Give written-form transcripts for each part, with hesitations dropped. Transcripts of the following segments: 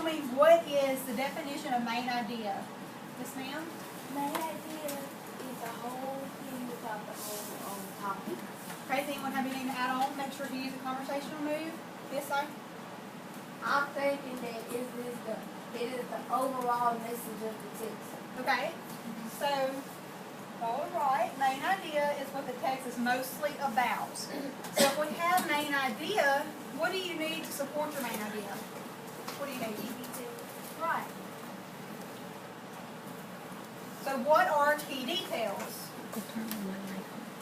me what is the definition of main idea? Yes, ma'am? Main idea is the whole thing without the whole topic. Okay, does anyone have anything to add on? Make sure to use a conversational move. Yes, sir? I'm thinking that it is the overall message of the text. Okay. So, all right, main idea is what the text is mostly about. So if we have main idea, what do you need to support your main idea? What do you need? Right. So what are key details?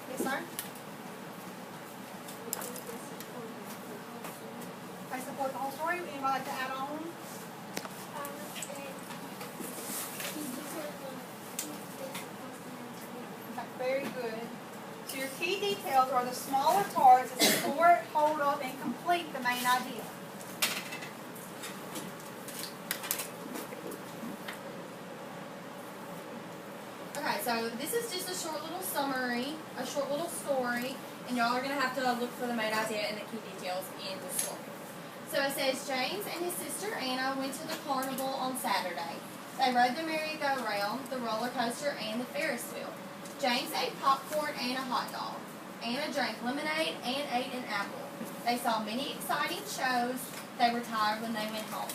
Yes, sir? They support the whole story. Anybody like to add on? Okay, very good. So your key details are the smaller parts that support, hold up, and complete the main idea. Okay, so this is just a short little summary, a short little story, and y'all are going to have to look for the main idea and the key details in the story. So it says, James and his sister Anna went to the carnival on Saturday. They rode the merry-go-round, the roller coaster, and the Ferris wheel. James ate popcorn and a hot dog. Anna drank lemonade and ate an apple. They saw many exciting shows. They were tired when they went home.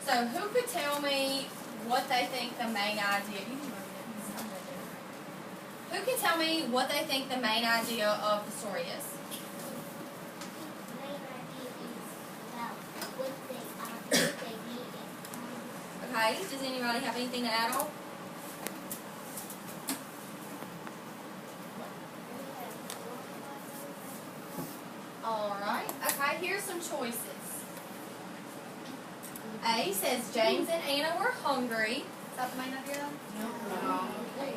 So who could tell me what they think the main idea is? Who can tell me what they think the main idea of the story is? The main idea is about what they need. Okay, does anybody have anything to add on? Alright, okay, here's some choices. A says James and Anna were hungry. Is that the main idea? No. Okay.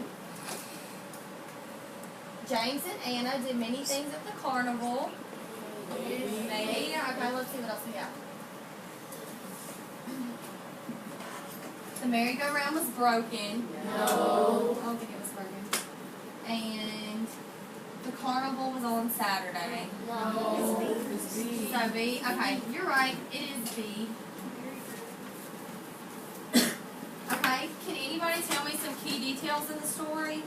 James and Anna did many things at the carnival. Maybe. Okay, let's see what else we got. The merry-go-round was broken. No. I don't think it was broken. And the carnival was on Saturday. No. So B. Okay, you're right. It is B. Okay, can anybody tell me some key details in the story?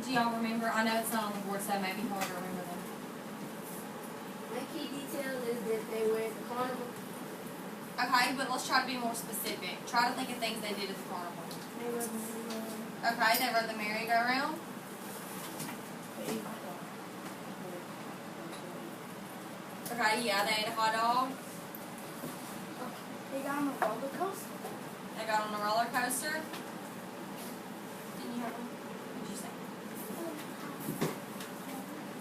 Do y'all remember? I know it's not on the board, so it may be hard to remember them. My key detail is that they were at the carnival. Okay, but let's try to be more specific. Try to think of things they did at the carnival. They were Okay, they rode the merry-go-round. Okay, yeah, they ate a hot dog. They got on a roller coaster. They got on a roller coaster. Didn't you have one? What did you say?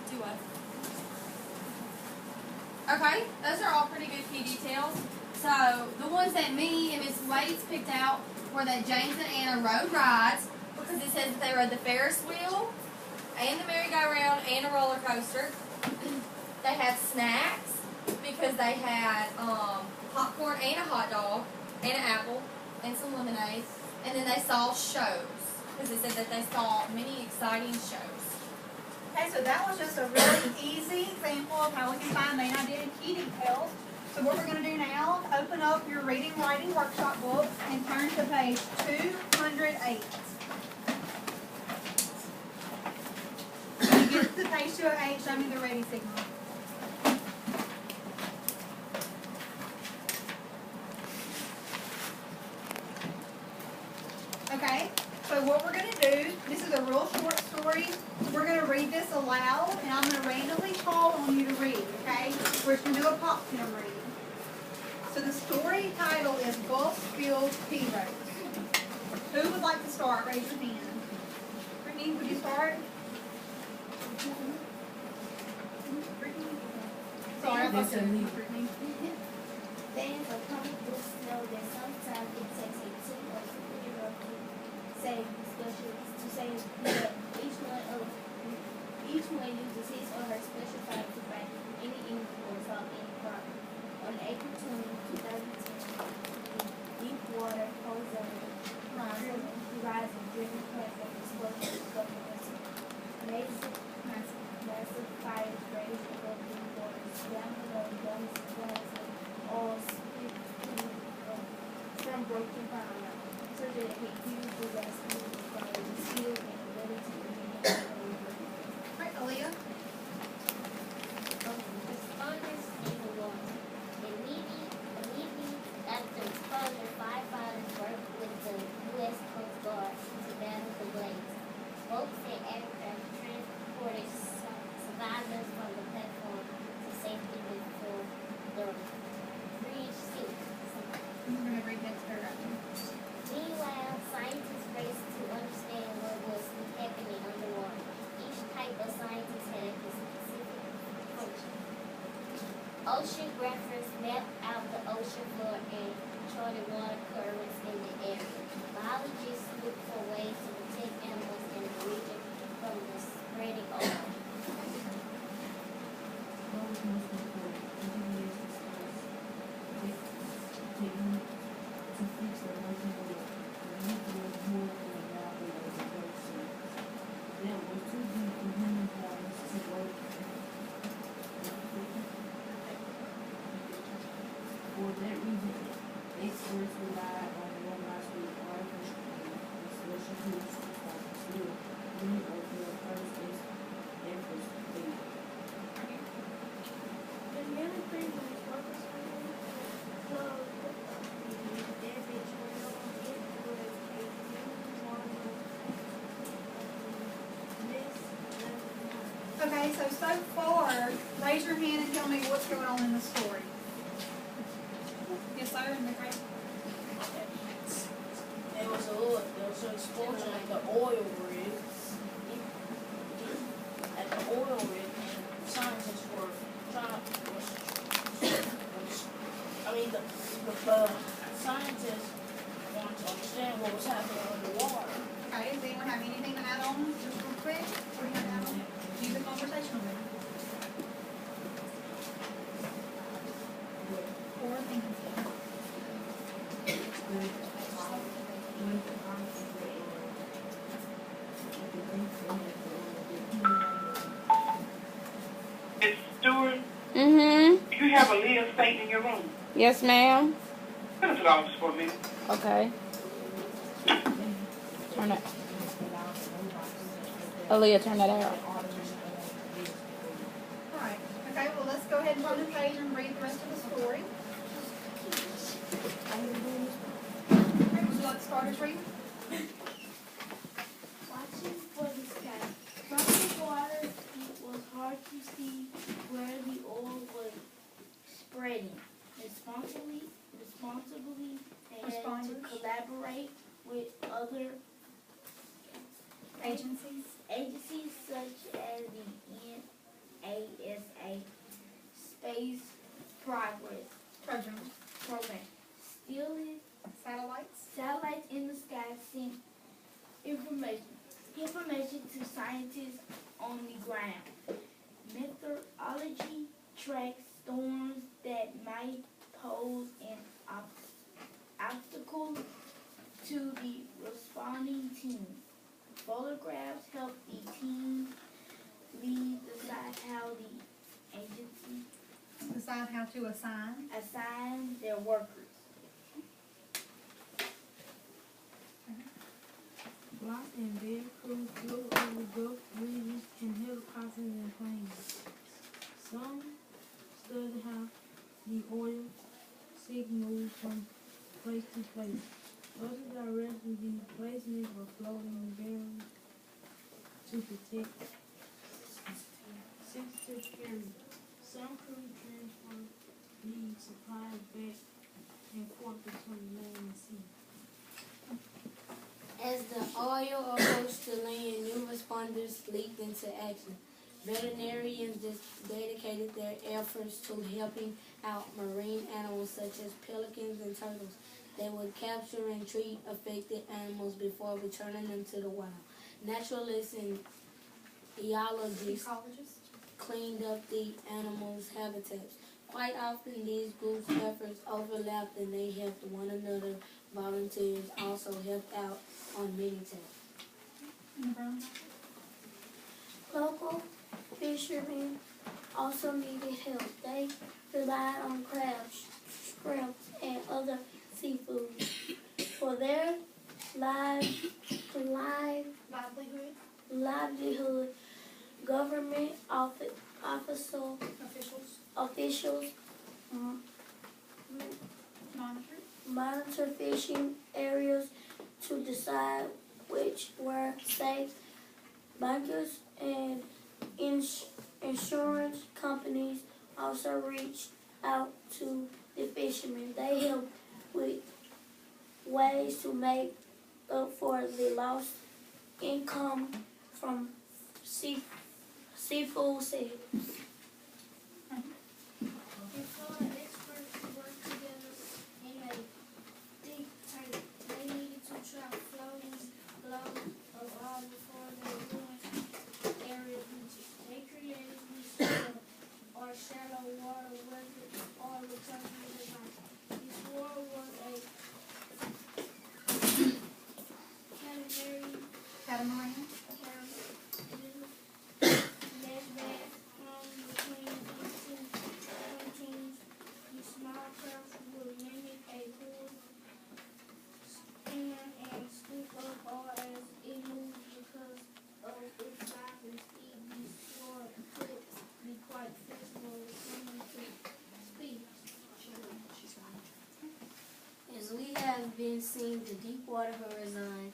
Do what? Okay, those are all pretty good key details. So, the ones that me and Miss Waits picked out were that James and Anna rode rides, because it says that they rode the Ferris wheel, and the merry-go-round, and a roller coaster. They had snacks, because they had popcorn and a hot dog, and an apple, and some lemonade. And then they saw shows, because it said that they saw many exciting shows. Okay, so that was just a really easy example of how we can find main idea and key details. So what we're going to do now, open up your reading writing workshop book and turn to page 208. When you get to page 208, show me the ready signal. Okay, so what we're going to do, this is a real short story. We're going to read this aloud, and I'm going to randomly call on you to read, okay? We're just going to do a pop film read. So the story title is Gulffield Heroes. Who would like to start? Raise your hand. Brittany, would you start? Brittany? Sorry, I thought you were Brittany. Fans of comic books know that sometimes it takes a team of superheroes to save that each one uses his or her special power to fight any enemy or solve any problem. On April 20, 2010, Deepwater Horizon driven platform exploded in the massive fires raged above Deepwater. Down below, guns, flames, and all split to broken bottom, so that it could use the rescue for the skill and ability to maneuver. Right, Aaliyah? Responders in the water. Immediately after exposure, firefighters worked with the U.S. Coast Guard to battle the blaze. Boats and aircraft transported survivors from the platform to safety before the bridge sank. I'm gonna read next paragraph. Meanwhile, scientists raced to understand what was happening underwater. Each type of scientist had a specific function. Oceanographers mapped out the ocean floor and charted water currents in the area. Biologists looked for ways to protect animals in the region from the spreading odor. Those most important engineers discuss techniques to fix the working of the nuclear more than evaporate the work surface. That was too deep for human bodies to work. For that reason, experts relied on robots with artificial and special tools to stop the spill. Many of their first efforts failed. The military was focused on the damage oil. It was a new model. Okay, so far, raise your hand and tell me what's going on in the story. Yes, sir, in the grade. There was an explosion at the oil rig. At the oil rig, and scientists were trying. The scientists wanted to understand what was happening underwater. Okay, does anyone have anything to add on, just real quick? What do you have to add on? Use the conversational room. Or thinking. Miss Stewart, Mm-hmm. you have Aaliyah Satan in your room. Yes, ma'am. Come to the office for a minute. Okay. Turn it. Aaliyah, turn that out. Alright, okay, well, let's go ahead and turn the page and read the rest of the story. Okay, would you like to start us reading? Watching for the sky. From the water, it was hard to see where the oil was spreading. Responsibly, they had to Responders. collaborate with other Agencies. such as the NASA Space Progress Program. Stealing satellites in the sky sent information to scientists on the ground. Meteorology tracks storms that might pose an obstacle to the responding team. Photographs help the team lead decide how the agency Decide how to assign their workers. Blocks and vehicles flew over Gulf regions and helicopters and planes. Some studied how the oil signaled from place to place. Others directed the placement of floating barrels to protect sensitive areas. Some crew transport the supplies back and forth between land and sea. As the oil approached the land, new responders leaped into action. Veterinarians dedicated their efforts to helping out marine animals such as pelicans and turtles. They would capture and treat affected animals before returning them to the wild. Naturalists and ecologists cleaned up the animals' habitats. Quite often, these groups' efforts overlapped and they helped one another. Volunteers also helped out on many tasks. Local fishermen also needed help. They relied on crabs, shrimp, and other seafood. for their live, livelihood, government officials monitor fishing areas to decide which were safe. Bankers and insurance companies also reached out to the fishermen. They helped with ways to make up for the lost income from seafood sales. Employed experts worked together in a think tank. They needed to trap floating globes of oil before they ruined area beaches. They created these or shallow water weather oil recovery design. This war was a Catamaran. The small craft will mimic a hood stand and scoop up oil as it moves because of its size and speed. This sword could be quite flexible when coming to speed. As we have been seeing, the Deepwater Horizon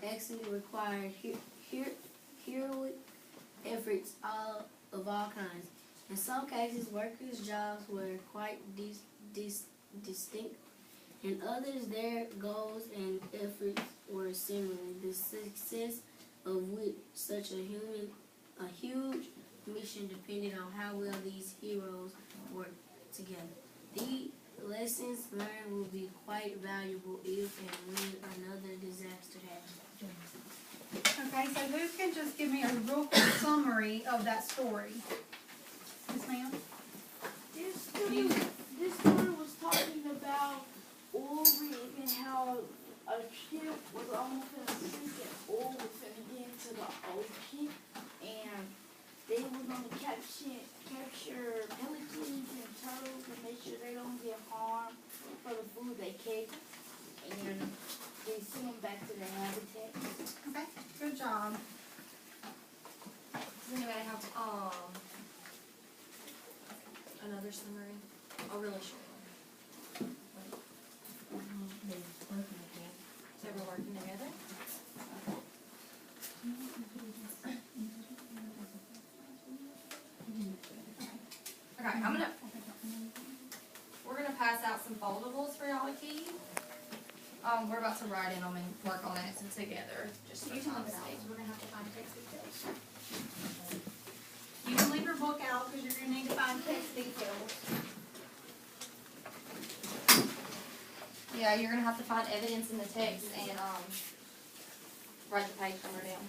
actually required heroic efforts of all kinds. In some cases, workers' jobs were quite distinct. In others, their goals and efforts were similar. The success of which such a huge mission depended on how well these heroes worked together. The lessons learned will be quite valuable if and when another disaster happens. Okay, so who can just give me a real quick summary of that story? Yes, ma'am? This story was talking about oil rig and how a ship was almost gonna sink and oil was gonna get into the ocean, and they were gonna capture pelicans and turtles and make sure they don't get harmed for the food they catch, and they send them back to their habitat. Okay, good job. Does anybody have another summary? A really short one. So we're working together? Okay, we're gonna pass out some foldables for y'all to keep. We're about to write in them and work on it together, just for time's sake. We're gonna have to find text details. You can leave your book out because you're gonna need to find text details. Yeah, you're gonna have to find evidence in the text and, write the page number down.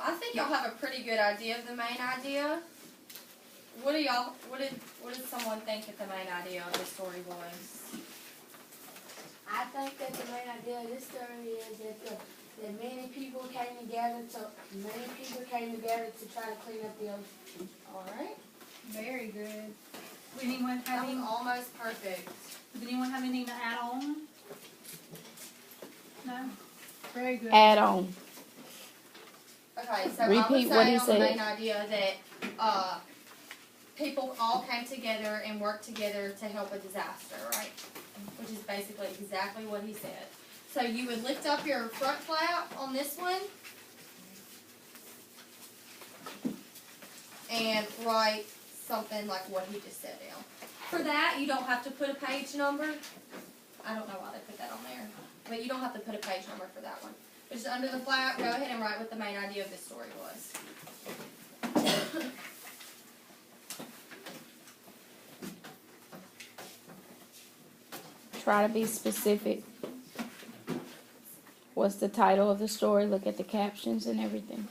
I think y'all have a pretty good idea of the main idea. What did someone think that the main idea of the story was? I think that the main idea of this story is that many people came together to try to clean up the ocean. Alright. Very good. Did anyone have That was almost perfect. Did anyone have anything to add on? No? Very good. Add on. Okay, so Repeat I would what say he on the said. main idea that people all came together and worked together to help a disaster, right? Which is basically exactly what he said. So you would lift up your front flap on this one and write something like what he just said down. For that, you don't have to put a page number. I don't know why they put that on there, but you don't have to put a page number for that one. Just under the flap, go ahead and write what the main idea of this story was. Try to be specific. What's the title of the story? Look at the captions and everything.